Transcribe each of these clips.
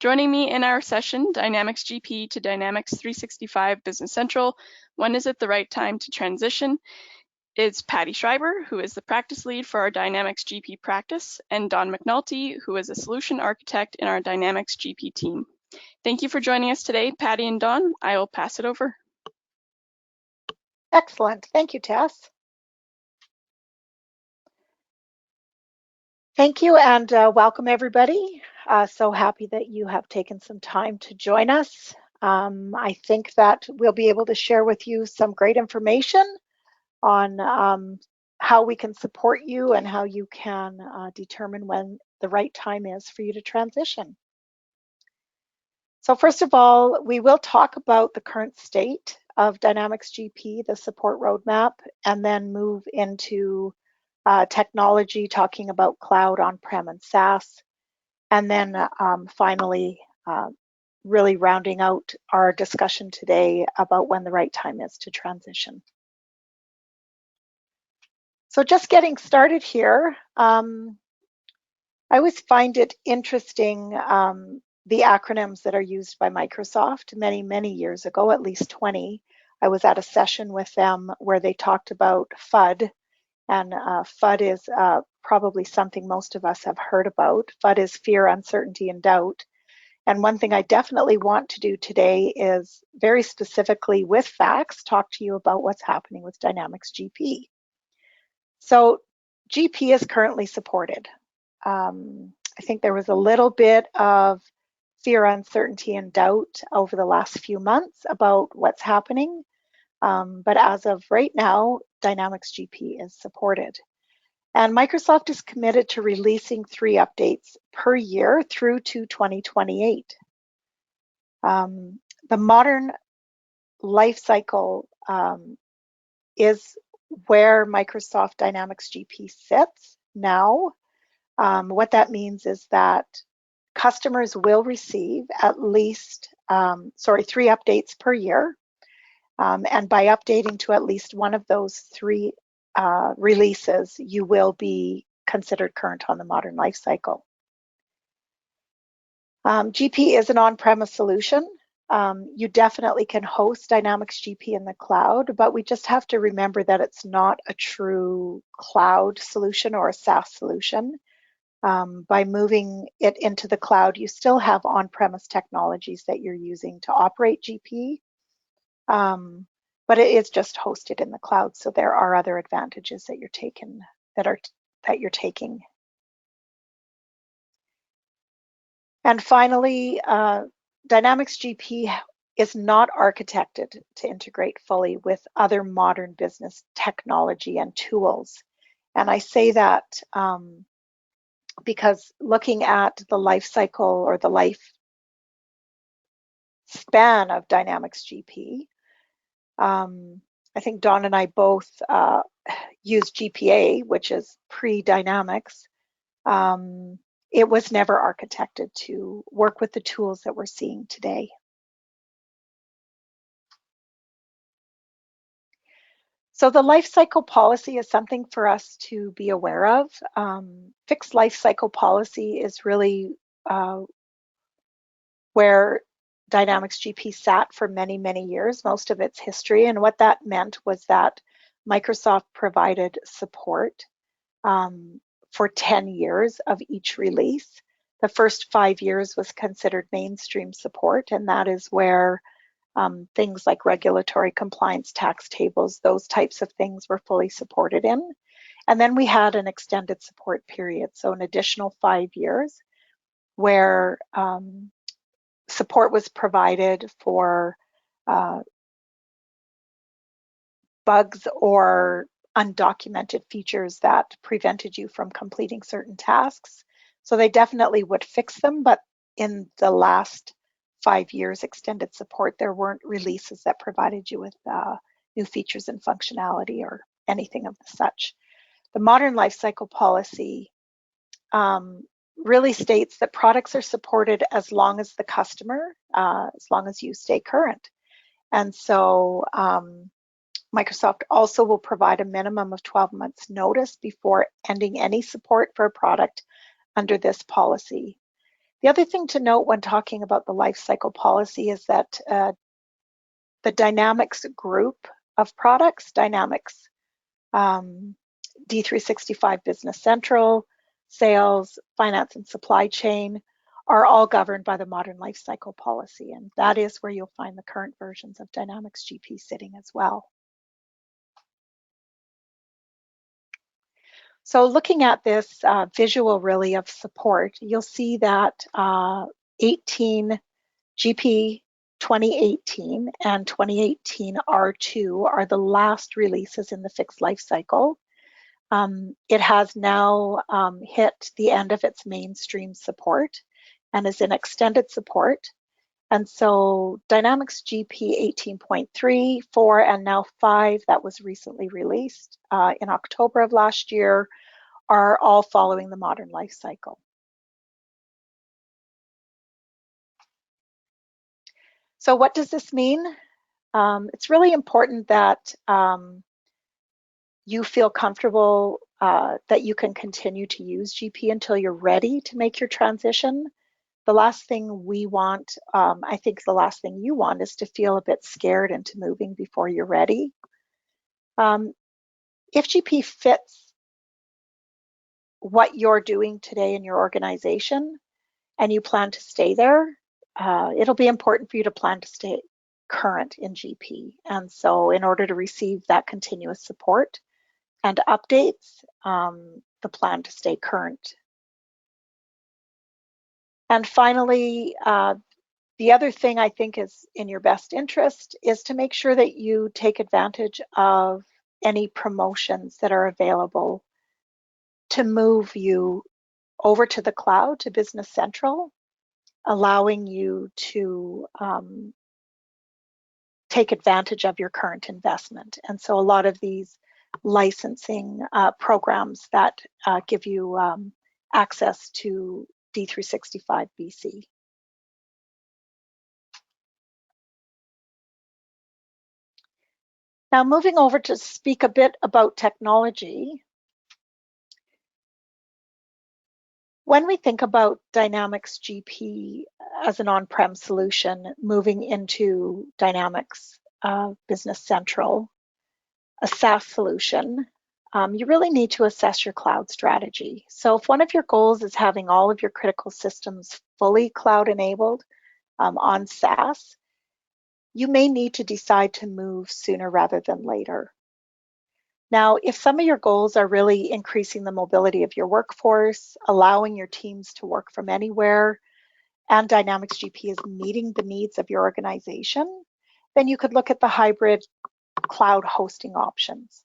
Joining me in our session, Dynamics GP to Dynamics 365 Business Central, when is it the right time to transition, is Patty Schreiber, who is the practice lead for our Dynamics GP practice, and Don McNulty, who is a solution architect in our Dynamics GP team. Thank you for joining us today, Patty and Don. I will pass it over. Excellent. Thank you, Tess. Thank you and welcome everybody. So happy that you have taken some time to join us. I think that we'll be able to share with you some great information on how we can support you and how you can determine when the right time is for you to transition. So first of all, we will talk about the current state of Dynamics GP, the support roadmap, and then move into technology, talking about cloud, on-prem, and SaaS. And then finally, really rounding out our discussion today about when the right time is to transition. So just getting started here, I always find it interesting the acronyms that are used by Microsoft. Many years ago, at least 20, I was at a session with them where they talked about FUD, and FUD is probably something most of us have heard about. FUD is fear, uncertainty, and doubt. And one thing I definitely want to do today is very specifically with facts, talk to you about what's happening with Dynamics GP. So GP is currently supported. I think there was a little bit of fear, uncertainty, and doubt over the last few months about what's happening. But as of right now, Dynamics GP is supported. And Microsoft is committed to releasing 3 updates per year through to 2028. The modern lifecycle is where Microsoft Dynamics GP sits now. What that means is that customers will receive at least, 3 updates per year. And by updating to at least one of those 3 releases, you will be considered current on the modern lifecycle. GP is an on-premise solution. You definitely can host Dynamics GP in the cloud, but we just have to remember that it's not a true cloud solution or a SaaS solution. By moving it into the cloud, you still have on-premise technologies that you're using to operate GP. But it is just hosted in the cloud, so there are other advantages that you're taking. And finally, Dynamics GP is not architected to integrate fully with other modern business technology and tools. And I say that because looking at the life cycle or the life span of Dynamics GP, I think Don and I both use GPA, which is pre-Dynamics. It was never architected to work with the tools that we're seeing today. So the lifecycle policy is something for us to be aware of. Fixed lifecycle policy is really where Dynamics GP sat for many years, most of its history. And what that meant was that Microsoft provided support for 10 years of each release. The first 5 years was considered mainstream support, and that is where things like regulatory compliance, tax tables, those types of things were fully supported in. And then we had an extended support period, so an additional 5 years where support was provided for bugs or undocumented features that prevented you from completing certain tasks. So they definitely would fix them, but in the last 5 years extended support, there weren't releases that provided you with new features and functionality or anything of the such. The modern lifecycle policy really states that products are supported as long as the customer, as long as you stay current. And so Microsoft also will provide a minimum of 12 months notice before ending any support for a product under this policy. The other thing to note when talking about the lifecycle policy is that the Dynamics group of products, Dynamics D365 Business Central, Sales, Finance and Supply Chain, are all governed by the Modern Lifecycle policy. And that is where you'll find the current versions of Dynamics GP sitting as well. So looking at this visual really of support, you'll see that 18 GP 2018 and 2018 R2 are the last releases in the fixed life cycle. It has now hit the end of its mainstream support and is in extended support. And so Dynamics GP 18.3, 4, and now 5 that was recently released in October of last year are all following the modern life cycle. So what does this mean? It's really important that you feel comfortable that you can continue to use GP until you're ready to make your transition. The last thing we want, I think the last thing you want, is to feel a bit scared into moving before you're ready. If GP fits what you're doing today in your organization and you plan to stay there, it'll be important for you to plan to stay current in GP. And so in order to receive that continuous support and updates, the plan to stay current. And finally, the other thing I think is in your best interest is to make sure that you take advantage of any promotions that are available to move you over to the cloud, to Business Central, allowing you to take advantage of your current investment. And so a lot of these licensing programs that give you access to D365 BC. Now moving over to speak a bit about technology. When we think about Dynamics GP as an on-prem solution moving into Dynamics Business Central, a SaaS solution, you really need to assess your cloud strategy. So if one of your goals is having all of your critical systems fully cloud enabled on SaaS, you may need to decide to move sooner rather than later. Now, if some of your goals are really increasing the mobility of your workforce, allowing your teams to work from anywhere, and Dynamics GP is meeting the needs of your organization, then you could look at the hybrid cloud hosting options.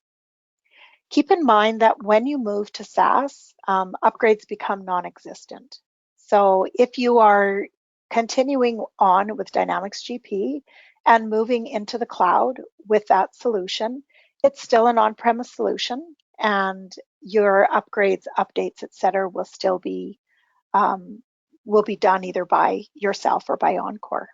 Keep in mind that when you move to SaaS, upgrades become non-existent. So if you are continuing on with Dynamics GP and moving into the cloud with that solution, it's still an on-premise solution, and your upgrades, updates, etc., will still be done either by yourself or by Encore.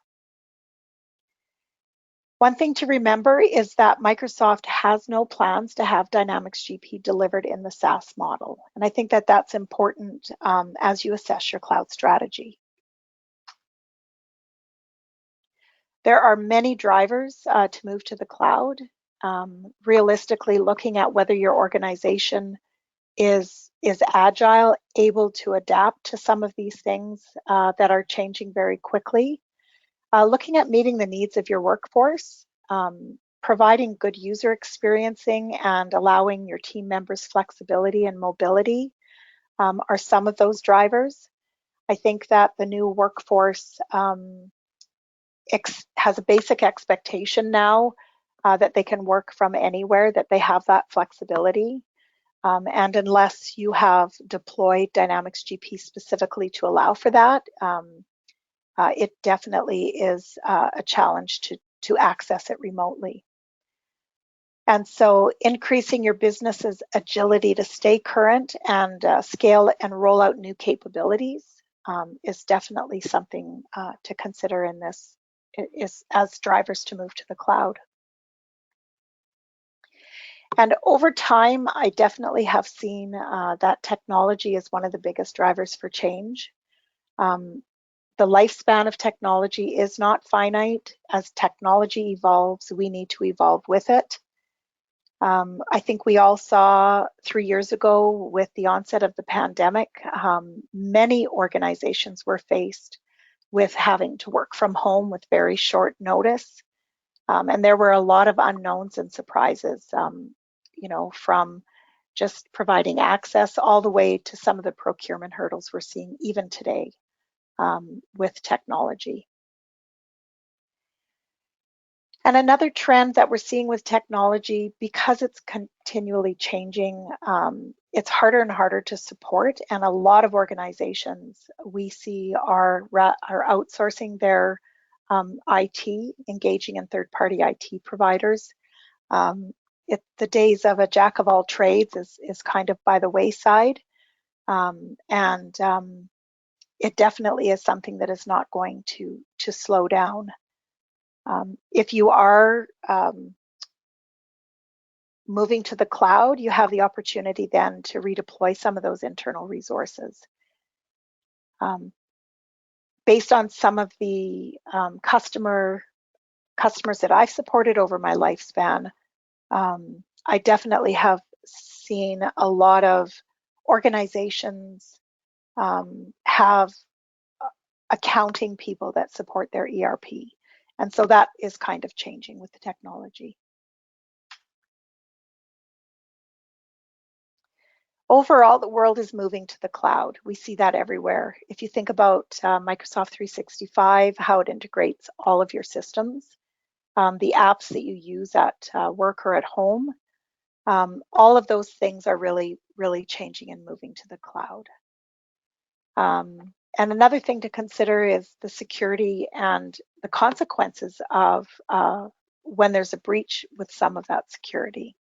One thing to remember is that Microsoft has no plans to have Dynamics GP delivered in the SaaS model, and I think that that's important as you assess your cloud strategy. There are many drivers to move to the cloud. Realistically, looking at whether your organization is agile, able to adapt to some of these things that are changing very quickly. Looking at meeting the needs of your workforce, providing good user experiencing and allowing your team members flexibility and mobility are some of those drivers. I think that the new workforce has a basic expectation now that they can work from anywhere, that they have that flexibility. And unless you have deployed Dynamics GP specifically to allow for that, it definitely is a challenge to access it remotely. And so increasing your business's agility to stay current and scale and roll out new capabilities is definitely something to consider in this as drivers to move to the cloud. And over time, I definitely have seen that technology is one of the biggest drivers for change. The lifespan of technology is not finite. As technology evolves, we need to evolve with it. I think we all saw 3 years ago with the onset of the pandemic, many organizations were faced with having to work from home with very short notice. And there were a lot of unknowns and surprises, from just providing access all the way to some of the procurement hurdles we're seeing even today with technology. And another trend that we're seeing with technology, because it's continually changing, it's harder and harder to support. And a lot of organizations we see are outsourcing their IT, engaging in third-party IT providers. The days of a jack of all trades is kind of by the wayside. It definitely is something that is not going to slow down. If you are moving to the cloud, you have the opportunity then to redeploy some of those internal resources. Based on some of the customers that I've supported over my lifespan, I definitely have seen a lot of organizations have accounting people that support their ERP. And so that is kind of changing with the technology. Overall, the world is moving to the cloud. We see that everywhere. If you think about Microsoft 365, how it integrates all of your systems, the apps that you use at work or at home, all of those things are really, really changing and moving to the cloud. And another thing to consider is the security and the consequences of when there's a breach with some of that security.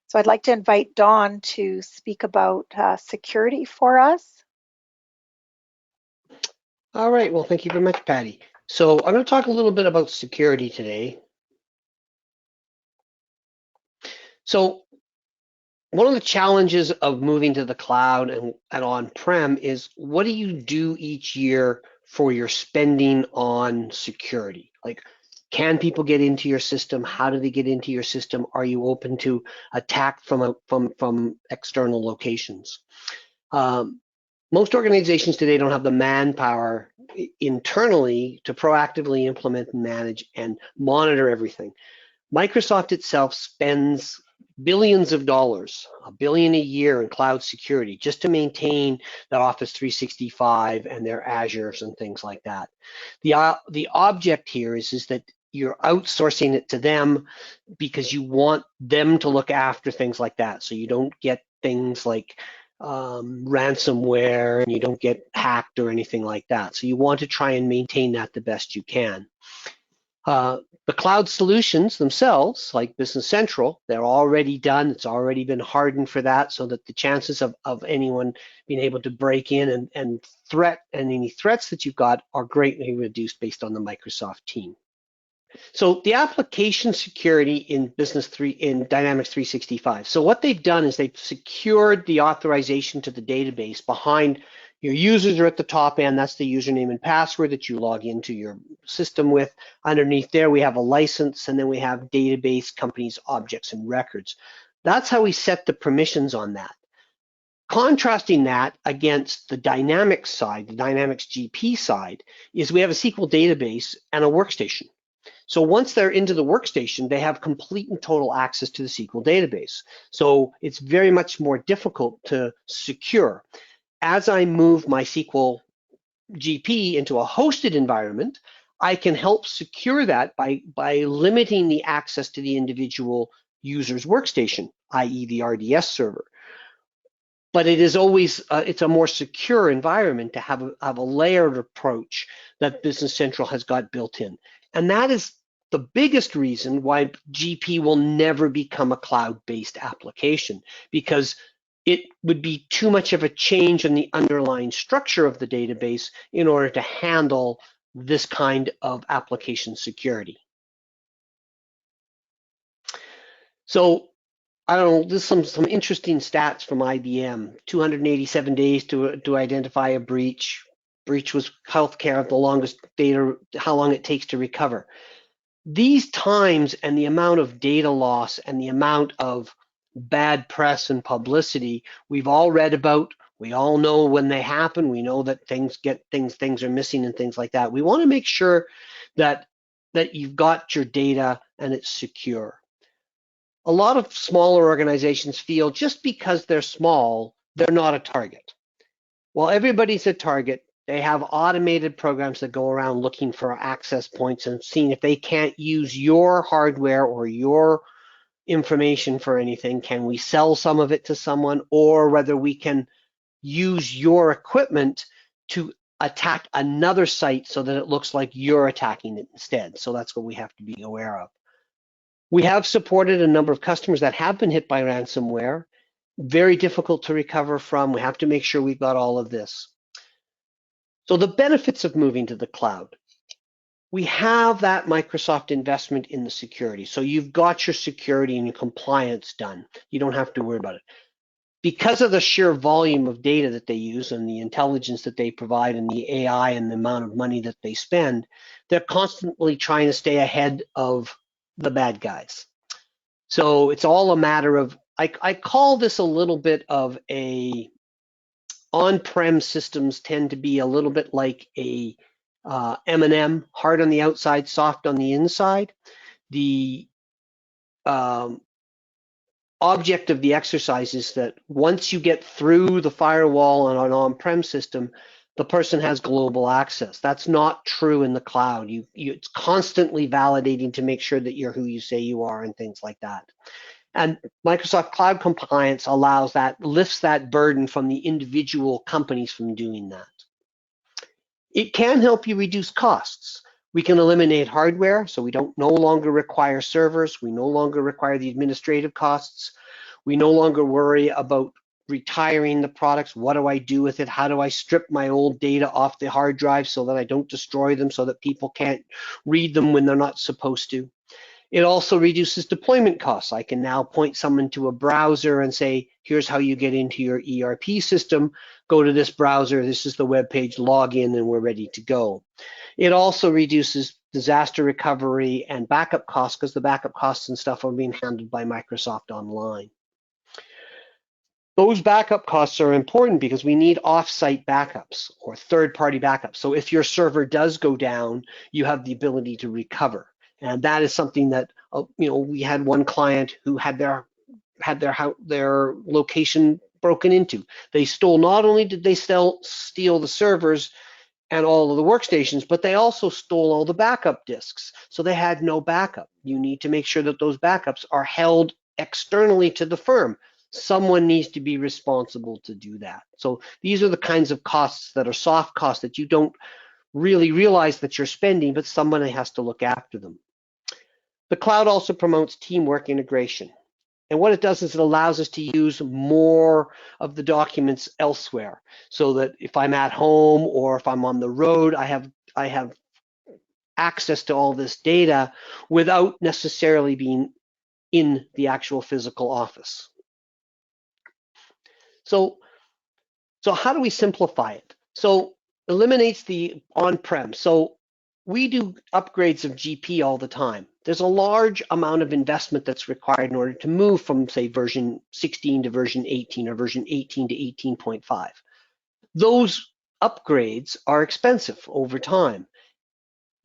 So I'd like to invite Dawn to speak about security for us. All right, well, thank you very much, Patty. So I'm going to talk a little bit about security today. So one of the challenges of moving to the cloud and on-prem is, what do you do each year for your spending on security? Like, can people get into your system? How do they get into your system? Are you open to attack from external locations? Most organizations today don't have the manpower internally to proactively implement and manage and monitor everything. Microsoft itself spends billions of dollars, $1 billion a year in cloud security just to maintain that Office 365 and their Azures and things like that. The object here is that you're outsourcing it to them because you want them to look after things like that, so you don't get things like ransomware, and you don't get hacked or anything like that. So you want to try and maintain that the best you can. The cloud solutions themselves, like Business Central, they're already done. It's already been hardened for that, so that the chances of anyone being able to break in and any threats that you've got are greatly reduced based on the Microsoft team. So the application security in Dynamics 365. So what they've done is they've secured the authorization to the database behind your users are at the top end. That's the username and password that you log into your system with. Underneath there, we have a license, and then we have database, companies, objects, and records. That's how we set the permissions on that. Contrasting that against the Dynamics side, the Dynamics GP side, is we have a SQL database and a workstation. So once they're into the workstation, they have complete and total access to the SQL database. So it's very much more difficult to secure. As I move my SQL GP into a hosted environment, I can help secure that by limiting the access to the individual user's workstation, i.e. the RDS server. But it is always, it's a more secure environment to have a layered approach that Business Central has got built in. And that is the biggest reason why GP will never become a cloud-based application, because it would be too much of a change in the underlying structure of the database in order to handle this kind of application security. So I don't know, there's some interesting stats from IBM. 287 days to identify a breach. Breach was healthcare, the longest data, how long it takes to recover. These times and the amount of data loss and the amount of bad press and publicity we've all read about. We all know when they happen. We know that things are missing and things like that. We want to make sure that you've got your data and it's secure. A lot of smaller organizations feel just because they're small, they're not a target. Well, everybody's a target. They have automated programs that go around looking for access points and seeing if they can't use your hardware or your information for anything. Can we sell some of it to someone, or whether we can use your equipment to attack another site so that it looks like you're attacking it instead. So that's what we have to be aware of. We have supported a number of customers that have been hit by ransomware. Very difficult to recover from. We have to make sure we've got all of this. So the benefits of moving to the cloud. We have that Microsoft investment in the security. So you've got your security and your compliance done. You don't have to worry about it. Because of the sheer volume of data that they use and the intelligence that they provide and the AI and the amount of money that they spend, they're constantly trying to stay ahead of the bad guys. So it's all a matter of, I call this a little bit of a, on-prem systems tend to be a little bit like a M&M, hard on the outside, soft on the inside. The object of the exercise is that once you get through the firewall on an on-prem system, the person has global access. That's not true in the cloud. It's constantly validating to make sure that you're who you say you are and things like that. And Microsoft Cloud Compliance allows that, lifts that burden from the individual companies from doing that. It can help you reduce costs. We can eliminate hardware, so we don't no longer require servers. We no longer require the administrative costs. We no longer worry about retiring the products. What do I do with it? How do I strip my old data off the hard drive so that I don't destroy them so that people can't read them when they're not supposed to? It also reduces deployment costs. I can now point someone to a browser and say, here's how you get into your ERP system. Go to this browser. This is the web page. Log in, and we're ready to go. It also reduces disaster recovery and backup costs because the backup costs and stuff are being handled by Microsoft Online. Those backup costs are important because we need off-site backups or third-party backups. So if your server does go down, you have the ability to recover. And that is something that, we had one client who had their location broken into. They stole, not only did they steal the servers and all of the workstations, but they also stole all the backup disks. So they had no backup. You need to make sure that those backups are held externally to the firm. Someone needs to be responsible to do that. So these are the kinds of costs that are soft costs that you don't really realize that you're spending, but somebody has to look after them. The cloud also promotes teamwork integration. And what it does is it allows us to use more of the documents elsewhere, so that if I'm at home or if I'm on the road, I have access to all this data without necessarily being in the actual physical office. So how do we simplify it? So eliminates the on-prem. So we do upgrades of GP all the time. There's a large amount of investment that's required in order to move from, say, version 16 to version 18 or version 18 to 18.5. Those upgrades are expensive over time.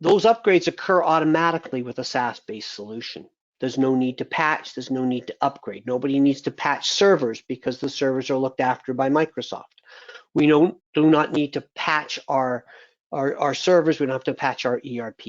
Those upgrades occur automatically with a SaaS-based solution. There's no need to patch. There's no need to upgrade. Nobody needs to patch servers because the servers are looked after by Microsoft. We do not need to patch our servers. We don't have to patch our ERP.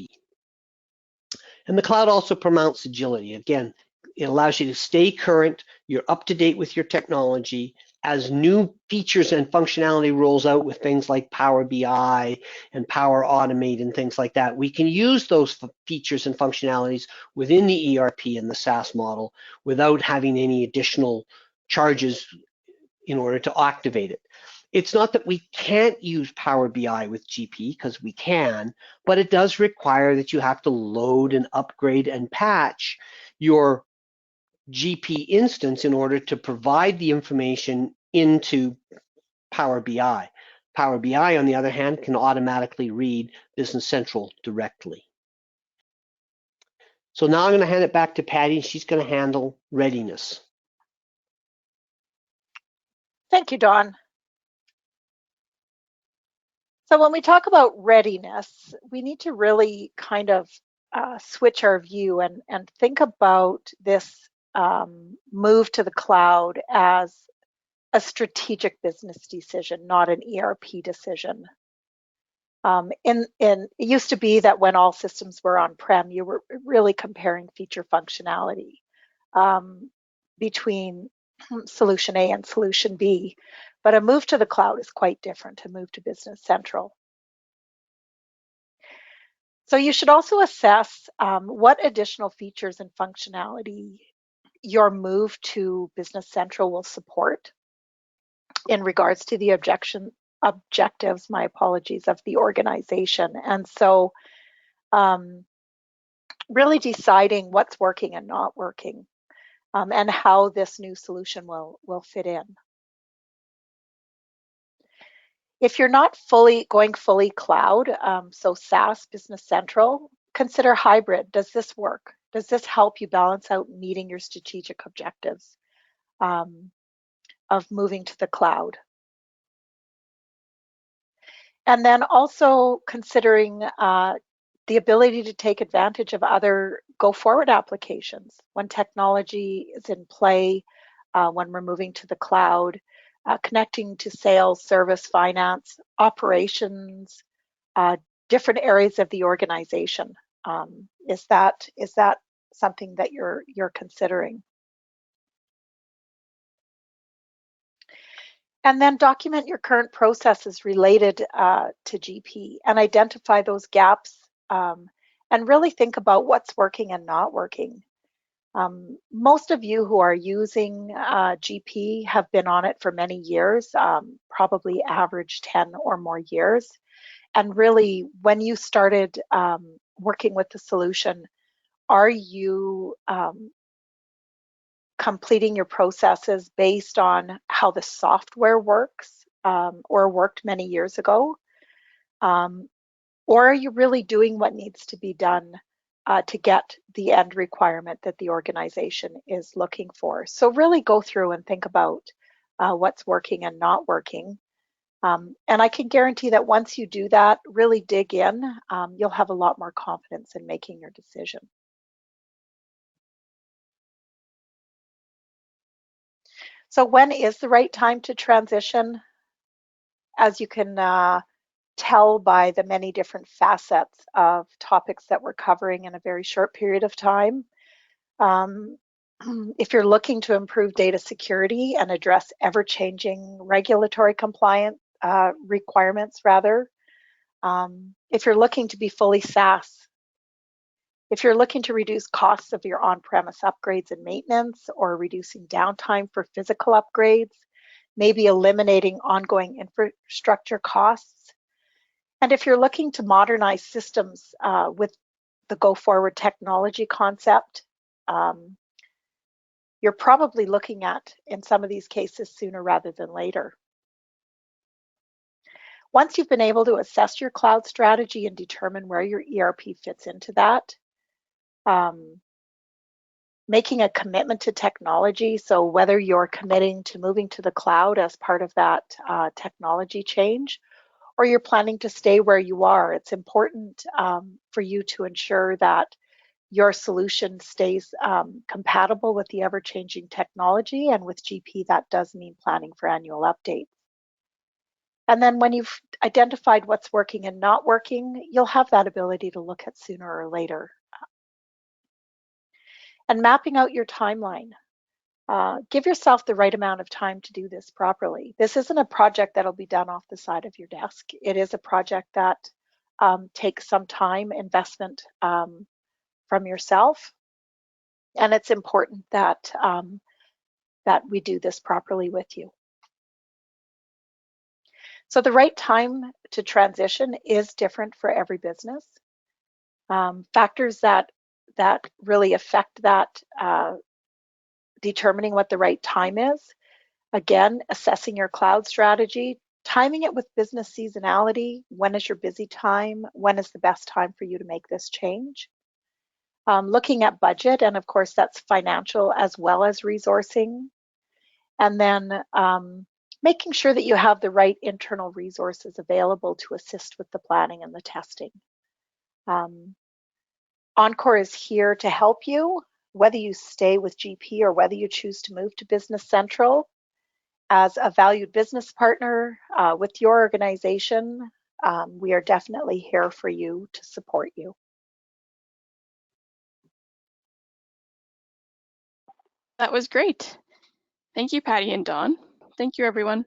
And the cloud also promotes agility. Again, it allows you to stay current. You're up to date with your technology. As new features and functionality rolls out with things like Power BI and Power Automate and things like that, we can use those features and functionalities within the ERP and the SaaS model without having any additional charges in order to activate it. It's not that we can't use Power BI with GP, because we can, but it does require that you have to load and upgrade and patch your GP instance in order to provide the information into Power BI. Power BI, on the other hand, can automatically read Business Central directly. So now I'm going to hand it back to Patty. She's going to handle readiness. Thank you, Don. So when we talk about readiness, we need to really kind of switch our view and think about this move to the cloud as a strategic business decision, not an ERP decision. It used to be that when all systems were on-prem, you were really comparing feature functionality between solution A and solution B. But a move to the cloud is quite different, a move to Business Central. So you should also assess what additional features and functionality your move to Business Central will support in regards to the objectives, my apologies, of the organization. And so really deciding what's working and not working and how this new solution will fit in. If you're not going fully cloud, so SaaS, Business Central, consider hybrid. Does this work? Does this help you balance out meeting your strategic objectives of moving to the cloud? And then also considering the ability to take advantage of other go-forward applications when technology is in play, when we're moving to the cloud, connecting to sales, service, finance, operations, different areas of the organization. Is that something that you're considering? And then document your current processes related to GP and identify those gaps and really think about what's working and not working. Most of you who are using GP have been on it for many years, probably average 10 or more years. And really, when you started working with the solution, are you completing your processes based on how the software works or worked many years ago? Or are you really doing what needs to be done to get the end requirement that the organization is looking for? So really go through and think about what's working and not working. And I can guarantee that once you do that, really dig in, you'll have a lot more confidence in making your decision. So when is the right time to transition? As you can tell by the many different facets of topics that we're covering in a very short period of time. If you're looking to improve data security and address ever-changing regulatory compliance requirements, if you're looking to be fully SaaS, if you're looking to reduce costs of your on-premise upgrades and maintenance or reducing downtime for physical upgrades, maybe eliminating ongoing infrastructure costs. And if you're looking to modernize systems with the go-forward technology concept, you're probably looking at, in some of these cases, sooner rather than later. Once you've been able to assess your cloud strategy and determine where your ERP fits into that, making a commitment to technology, so whether you're committing to moving to the cloud as part of that technology change, or you're planning to stay where you are, it's important for you to ensure that your solution stays compatible with the ever-changing technology, and with GP that does mean planning for annual updates. And then when you've identified what's working and not working, you'll have that ability to look at sooner or later. And mapping out your timeline. Give yourself the right amount of time to do this properly. This isn't a project that'll be done off the side of your desk. It is a project that takes some time, investment from yourself. And it's important that, that we do this properly with you. So the right time to transition is different for every business. Factors that really affect that determining what the right time is. Again, assessing your cloud strategy, timing it with business seasonality. When is your busy time? When is the best time for you to make this change? Looking at budget, and of course that's financial as well as resourcing. And then making sure that you have the right internal resources available to assist with the planning and the testing. Encore is here to help you, whether you stay with GP or whether you choose to move to Business Central. As a valued business partner with your organization, we are definitely here for you to support you. That was great. Thank you, Patty and Dawn. Thank you, everyone.